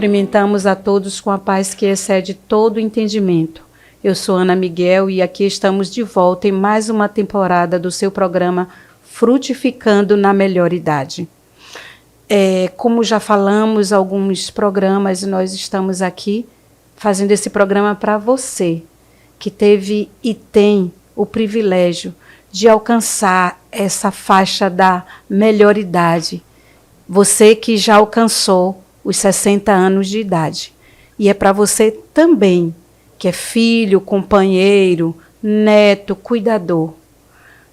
cumprimentamos a todos com a paz que excede todo o entendimento. Eu sou Ana Miguel e aqui estamos de volta em mais uma temporada do seu programa Frutificando na Melhor Idade. Como já falamos, alguns programas, nós estamos aqui fazendo esse programa para você, que teve e tem o privilégio de alcançar essa faixa da melhor idade. Você que já alcançou os 60 anos de idade. E é para você também, que é filho, companheiro, neto, cuidador.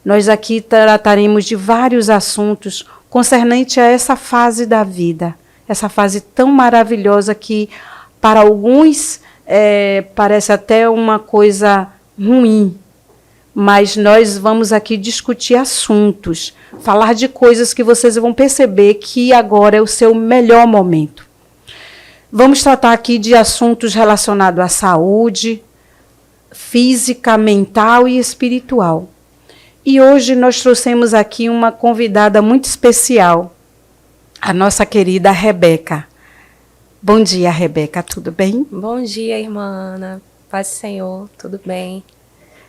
Nós aqui trataremos de vários assuntos concernentes a essa fase da vida, essa fase tão maravilhosa que, para alguns, parece até uma coisa ruim. Mas nós vamos aqui discutir assuntos, falar de coisas que vocês vão perceber que agora é o seu melhor momento. Vamos tratar aqui de assuntos relacionados à saúde física, mental e espiritual. E hoje nós trouxemos aqui uma convidada muito especial, a nossa querida Rebeca. Bom dia, Rebeca, tudo bem? Bom dia, irmã Ana. Paz do Senhor, tudo bem?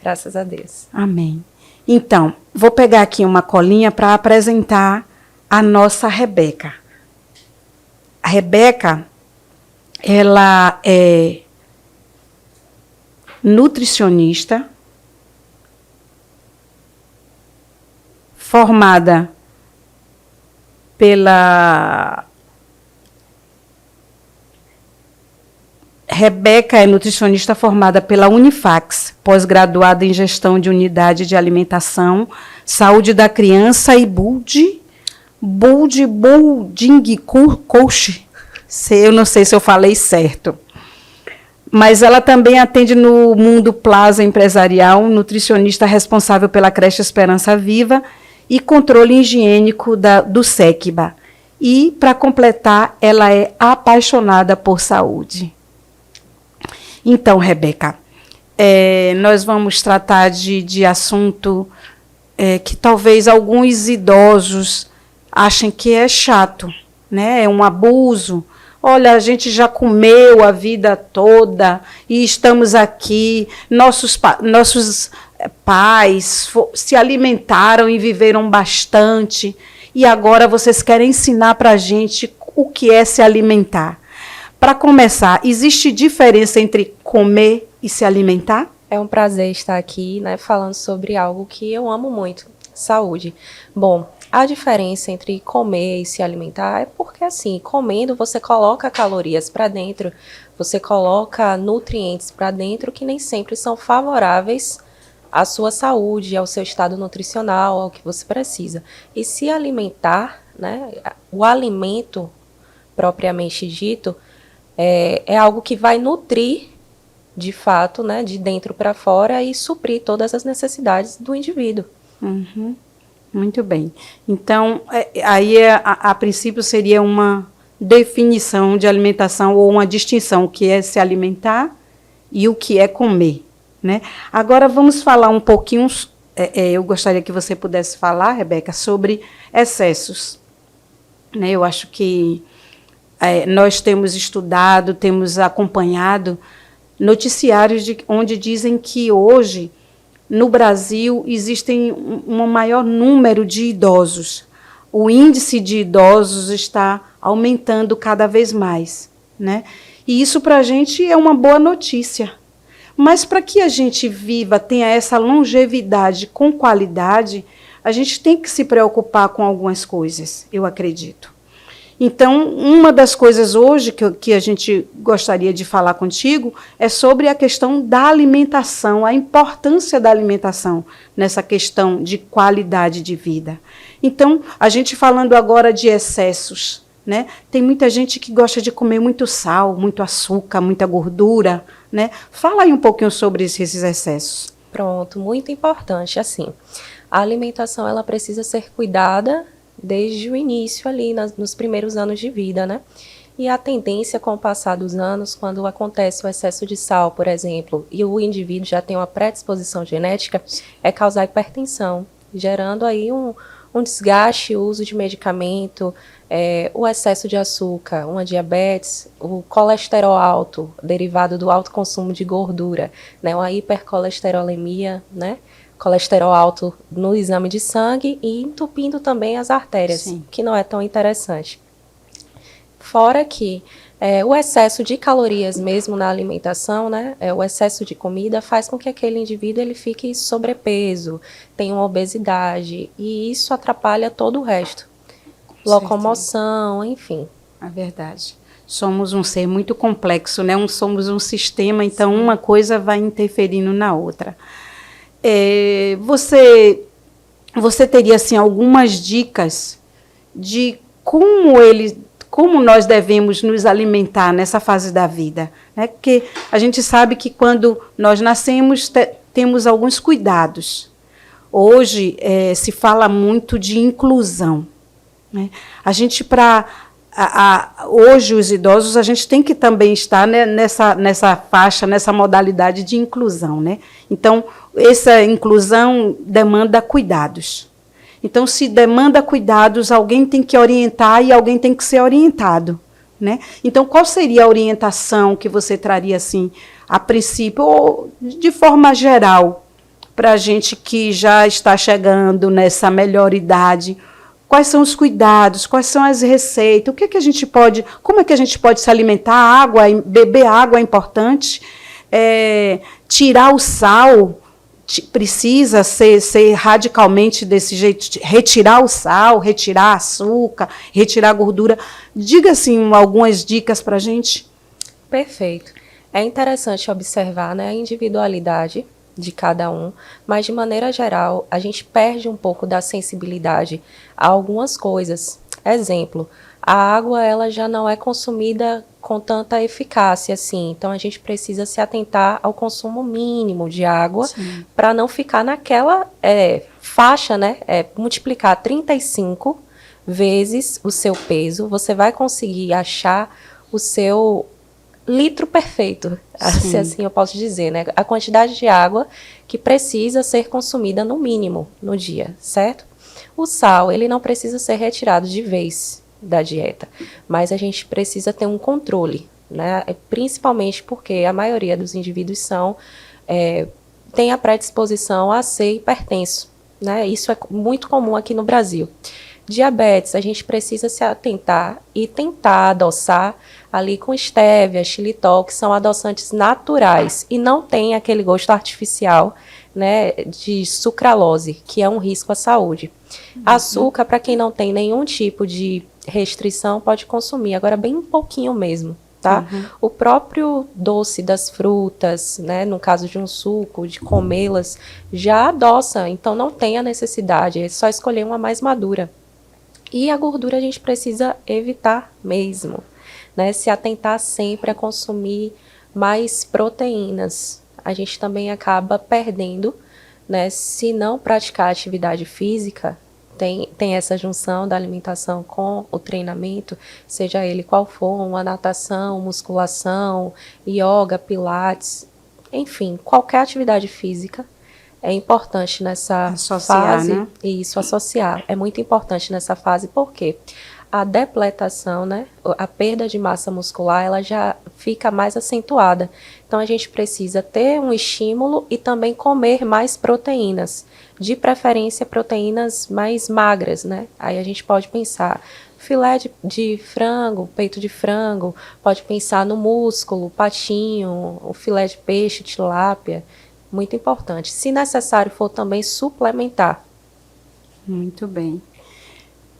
Graças a Deus. Amém. Então, vou pegar aqui uma colinha para apresentar a nossa Rebeca. A Rebeca, ela é nutricionista, formada pela... Rebeca é nutricionista formada pela Unifax, pós-graduada em gestão de unidade de alimentação, saúde da criança e Building Coach. Eu não sei se eu falei certo. Mas ela também atende no Mundo Plaza Empresarial, nutricionista responsável pela creche Esperança Viva e controle higiênico do SECBA. E, para completar, ela é apaixonada por saúde. Então, Rebeca, nós vamos tratar de assunto que talvez alguns idosos achem que é chato, né? É um abuso. Olha, a gente já comeu a vida toda e estamos aqui, nossos pais se alimentaram e viveram bastante, e agora vocês querem ensinar para a gente o que é se alimentar. Para começar, existe diferença entre comer e se alimentar? É um prazer estar aqui, né, falando sobre algo que eu amo muito, saúde. Bom, a diferença entre comer e se alimentar é porque, assim, comendo você coloca calorias para dentro, você coloca nutrientes para dentro que nem sempre são favoráveis à sua saúde, ao seu estado nutricional, ao que você precisa. E se alimentar, né, o alimento propriamente dito, é algo que vai nutrir, de fato, né, de dentro para fora e suprir todas as necessidades do indivíduo. Uhum. Muito bem. Então, aí a princípio seria uma definição de alimentação ou uma distinção, o que é se alimentar e o que é comer, né? Agora vamos falar um pouquinho, eu gostaria que você pudesse falar, Rebeca, sobre excessos, né? Eu acho que nós temos estudado, temos acompanhado noticiários onde dizem que hoje, no Brasil, existem um maior número de idosos. O índice de idosos está aumentando cada vez mais, né? E isso, para a gente, é uma boa notícia. Mas, para que a gente viva, tenha essa longevidade com qualidade, a gente tem que se preocupar com algumas coisas, eu acredito. Então, uma das coisas hoje que a gente gostaria de falar contigo é sobre a questão da alimentação, a importância da alimentação nessa questão de qualidade de vida. Então, a gente falando agora de excessos, né? Tem muita gente que gosta de comer muito sal, muito açúcar, muita gordura, né? Fala aí um pouquinho sobre esses excessos. Pronto, muito importante. Assim, a alimentação ela precisa ser cuidada desde o início ali, nos primeiros anos de vida, né? E a tendência com o passar dos anos, quando acontece o excesso de sal, por exemplo, e o indivíduo já tem uma predisposição genética, é causar hipertensão, gerando aí um desgaste, o uso de medicamento, o excesso de açúcar, uma diabetes, o colesterol alto, derivado do alto consumo de gordura, né, uma hipercolesterolemia, né, colesterol alto no exame de sangue e entupindo também as artérias, Sim. que não é tão interessante. Fora que o excesso de calorias mesmo na alimentação, né, o excesso de comida faz com que aquele indivíduo ele fique sobrepeso, tenha uma obesidade, e isso atrapalha todo o resto. Com Locomoção, enfim. É verdade. Somos um ser muito complexo, né? Somos um sistema, então uma coisa vai interferindo na outra. Você teria assim algumas dicas de como nós devemos nos alimentar nessa fase da vida, né? Porque a gente sabe que quando nós nascemos temos alguns cuidados. Hoje se fala muito de inclusão, né? A gente hoje os idosos a gente tem que também estar, né, nessa faixa, nessa modalidade de inclusão, né? Então essa inclusão demanda cuidados. Então, se demanda cuidados, alguém tem que orientar e alguém tem que ser orientado, né? Então, qual seria a orientação que você traria, assim, a princípio, ou de forma geral, para a gente que já está chegando nessa melhor idade? Quais são os cuidados? Quais são as receitas? A gente pode, como é que a gente pode se alimentar? Beber água é importante. Tirar o sal precisa ser radicalmente desse jeito, retirar o sal, retirar açúcar, retirar a gordura. Diga assim algumas dicas para a gente. Perfeito. É interessante observar, né, a individualidade de cada um, mas de maneira geral a gente perde um pouco da sensibilidade a algumas coisas. Exemplo, a água ela já não é consumida com tanta eficácia assim, então a gente precisa se atentar ao consumo mínimo de água para não ficar naquela faixa, né? Multiplicar 35 vezes o seu peso, você vai conseguir achar o seu litro perfeito, se assim eu posso dizer, né? A quantidade de água que precisa ser consumida no mínimo no dia, certo? O sal, ele não precisa ser retirado de vez da dieta, mas a gente precisa ter um controle, né? Principalmente porque a maioria dos indivíduos tem a predisposição a ser hipertenso, né? Isso é muito comum aqui no Brasil. Diabetes, a gente precisa se atentar e tentar adoçar ali com stevia, xilitol, que são adoçantes naturais e não tem aquele gosto artificial, né, de sucralose, que é um risco à saúde. Açúcar, para quem não tem nenhum tipo de restrição, pode consumir, agora bem pouquinho mesmo, tá? O próprio doce das frutas, né, no caso de um suco, de comê-las, já adoça, então não tem a necessidade, é só escolher uma mais madura. E a gordura a gente precisa evitar mesmo, né? Se atentar sempre a consumir mais proteínas. A gente também acaba perdendo, né? Se não praticar atividade física, tem essa junção da alimentação com o treinamento, seja ele qual for, uma natação, musculação, yoga, pilates, enfim, qualquer atividade física é importante nessa fase, né? Isso, associar. É muito importante nessa fase, porque a depletação, né, a perda de massa muscular, ela já fica mais acentuada. Então, a gente precisa ter um estímulo e também comer mais proteínas, de preferência proteínas mais magras, né? Aí a gente pode pensar filé de frango, peito de frango, pode pensar no músculo, patinho, o filé de peixe, tilápia. Muito importante. Se necessário for também suplementar. Muito bem.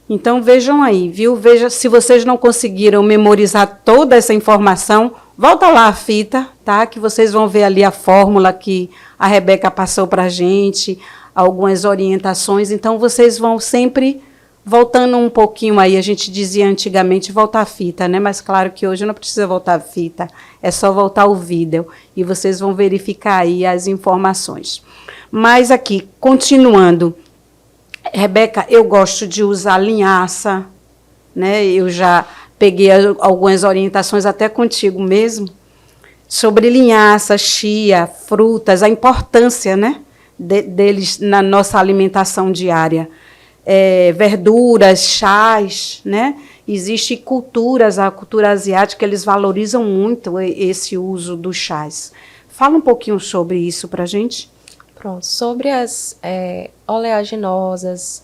Então vejam aí, viu? Veja, se vocês não conseguiram memorizar toda essa informação, volta lá a fita, tá? Que vocês vão ver ali a fórmula que a Rebeca passou para a gente, algumas orientações. Então vocês vão sempre voltando um pouquinho aí. A gente dizia antigamente voltar a fita, né? Mas claro que hoje não precisa voltar a fita, é só voltar o vídeo e vocês vão verificar aí as informações. Mas aqui, continuando, Rebeca, eu gosto de usar linhaça, né? Eu já peguei algumas orientações até contigo mesmo sobre linhaça, chia, frutas, a importância, né, deles na nossa alimentação diária. verduras, chás, né? Existem culturas, a cultura asiática, eles valorizam muito esse uso dos chás. Fala um pouquinho sobre isso para a gente. Pronto, sobre as oleaginosas,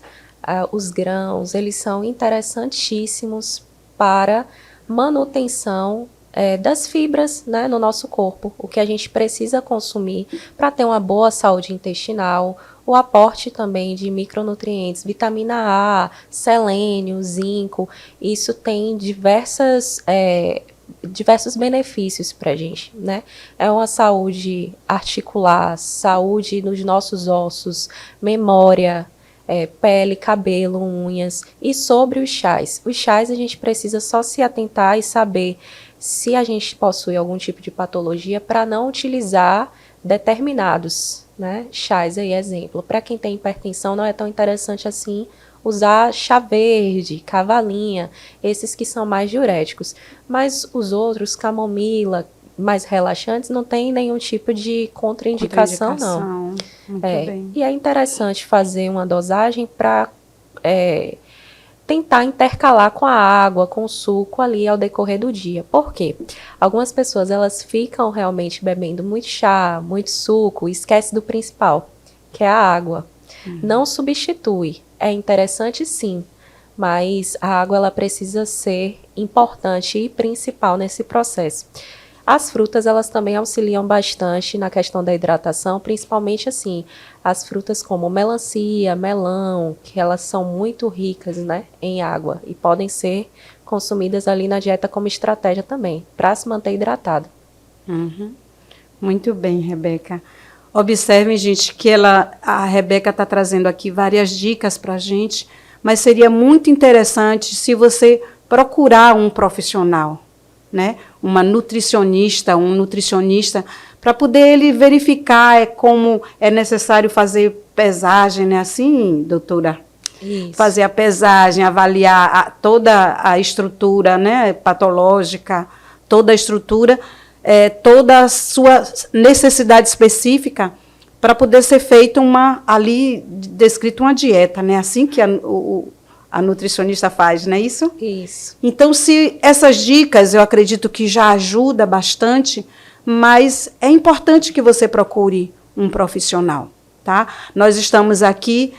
os grãos, eles são interessantíssimos para manutenção das fibras, né, no nosso corpo, o que a gente precisa consumir para ter uma boa saúde intestinal, o aporte também de micronutrientes, vitamina A, selênio, zinco, isso tem diversos benefícios para a gente, né? É uma saúde articular, saúde nos nossos ossos, memória, pele, cabelo, unhas. E sobre os chás. Os chás a gente precisa só se atentar e saber se a gente possui algum tipo de patologia para não utilizar determinados, né? Chás aí, exemplo. Para quem tem hipertensão, não é tão interessante assim usar chá verde, cavalinha, esses que são mais diuréticos. Mas os outros, camomila, mais relaxantes, não tem nenhum tipo de contraindicação, não. Muito bem. E é interessante fazer uma dosagem para tentar intercalar com a água, com o suco ali ao decorrer do dia. Por quê? Algumas pessoas, elas ficam realmente bebendo muito chá, muito suco, e esquece do principal, que é a água. Não substitui. É interessante sim, mas a água ela precisa ser importante e principal nesse processo. As frutas, elas também auxiliam bastante na questão da hidratação, principalmente assim, as frutas como melancia, melão, que elas são muito ricas, né, em água e podem ser consumidas ali na dieta como estratégia também, para se manter hidratado. Muito bem, Rebeca. Observem, gente, que a Rebeca está trazendo aqui várias dicas para a gente, mas seria muito interessante se você procurar um profissional, né? Uma nutricionista, um nutricionista, para poder ele verificar como é necessário fazer pesagem, né? Assim, doutora? Isso. Fazer a pesagem, avaliar toda a estrutura, né? Patológica, toda a estrutura, toda a sua necessidade específica, para poder ser feita descrito uma dieta, né? Assim que a nutricionista faz, não é isso? Isso. Então, se essas dicas, eu acredito que já ajuda bastante, mas é importante que você procure um profissional, tá? Nós estamos aqui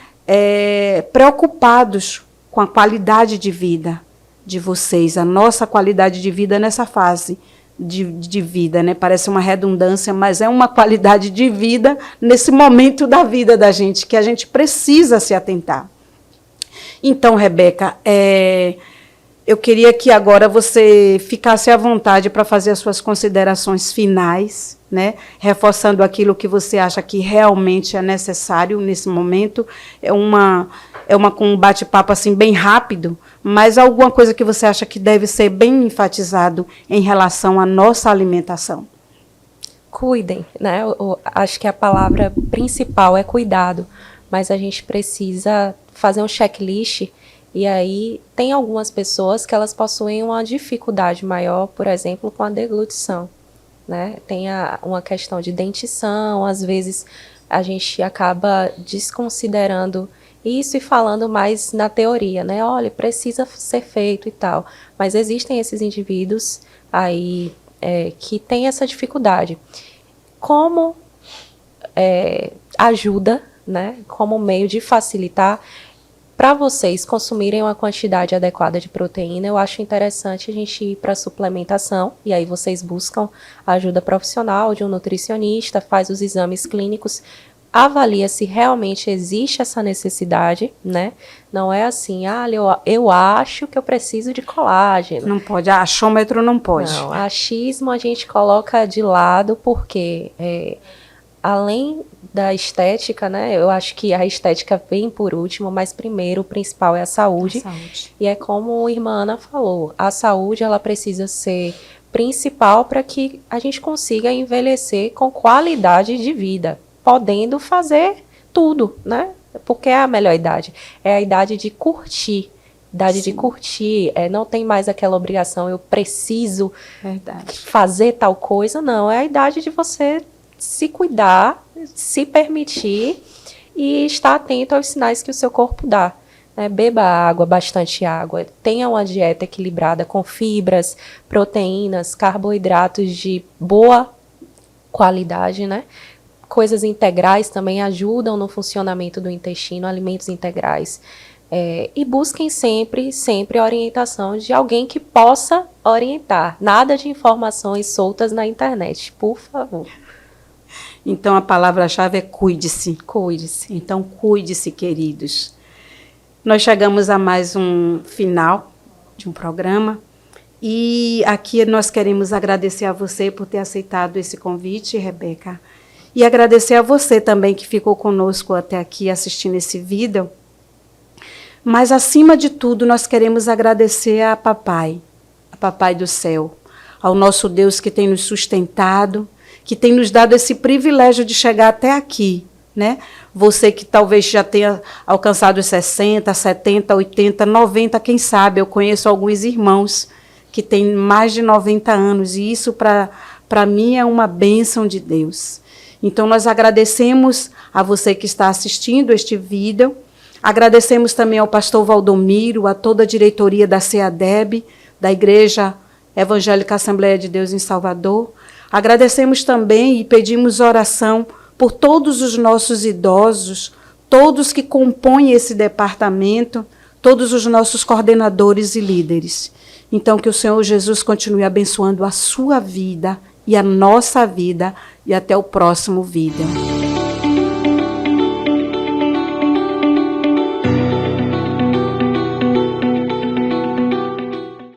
preocupados com a qualidade de vida de vocês, a nossa qualidade de vida nessa fase de vida, né? Parece uma redundância, mas é uma qualidade de vida nesse momento da vida da gente, que a gente precisa se atentar. Então, Rebeca, eu queria que agora você ficasse à vontade para fazer as suas considerações finais, né? Reforçando aquilo que você acha que realmente é necessário nesse momento. É com um bate-papo assim, bem rápido, mas alguma coisa que você acha que deve ser bem enfatizado em relação à nossa alimentação. Cuidem, né? Eu acho que a palavra principal é cuidado, mas a gente precisa fazer um checklist. E aí, tem algumas pessoas que elas possuem uma dificuldade maior, por exemplo, com a deglutição, né? Tem uma questão de dentição, às vezes a gente acaba desconsiderando isso e falando mais na teoria, né? Olha, precisa ser feito e tal. Mas existem esses indivíduos aí que têm essa dificuldade. Como ajuda, né? Como meio de facilitar, para vocês consumirem uma quantidade adequada de proteína, eu acho interessante a gente ir para a suplementação, e aí vocês buscam a ajuda profissional de um nutricionista, faz os exames clínicos, avalia se realmente existe essa necessidade, né? Não é assim, eu acho que eu preciso de colágeno. Não pode, achômetro não pode. Não, achismo a gente coloca de lado porque além da estética, né? Eu acho que a estética vem por último, mas primeiro, o principal é a saúde. E é como a irmã Ana falou, a saúde ela precisa ser principal para que a gente consiga envelhecer com qualidade de vida, podendo fazer tudo, né? Porque é a melhor idade. É a idade de curtir. Idade de curtir, não tem mais aquela obrigação, eu preciso fazer tal coisa, não. É a idade de você se cuidar, se permitir e estar atento aos sinais que o seu corpo dá. Beba água, bastante água. Tenha uma dieta equilibrada com fibras, proteínas, carboidratos de boa qualidade, né? Coisas integrais também ajudam no funcionamento do intestino, alimentos integrais. E busquem sempre a orientação de alguém que possa orientar. Nada de informações soltas na internet, por favor. Então, a palavra-chave é cuide-se. Cuide-se. Então, cuide-se, queridos. Nós chegamos a mais um final de um programa. E aqui nós queremos agradecer a você por ter aceitado esse convite, Rebeca. E agradecer a você também que ficou conosco até aqui assistindo esse vídeo. Mas, acima de tudo, nós queremos agradecer a Papai do céu, ao nosso Deus que tem nos sustentado, que tem nos dado esse privilégio de chegar até aqui, né? Você que talvez já tenha alcançado os 60, 70, 80, 90, quem sabe, eu conheço alguns irmãos que têm mais de 90 anos, e isso para mim é uma bênção de Deus. Então, nós agradecemos a você que está assistindo este vídeo, agradecemos também ao pastor Valdomiro, a toda a diretoria da CEADEB, da Igreja Evangélica Assembleia de Deus em Salvador. Agradecemos também e pedimos oração por todos os nossos idosos, todos que compõem esse departamento, todos os nossos coordenadores e líderes. Então, que o Senhor Jesus continue abençoando a sua vida e a nossa vida, e até o próximo vídeo.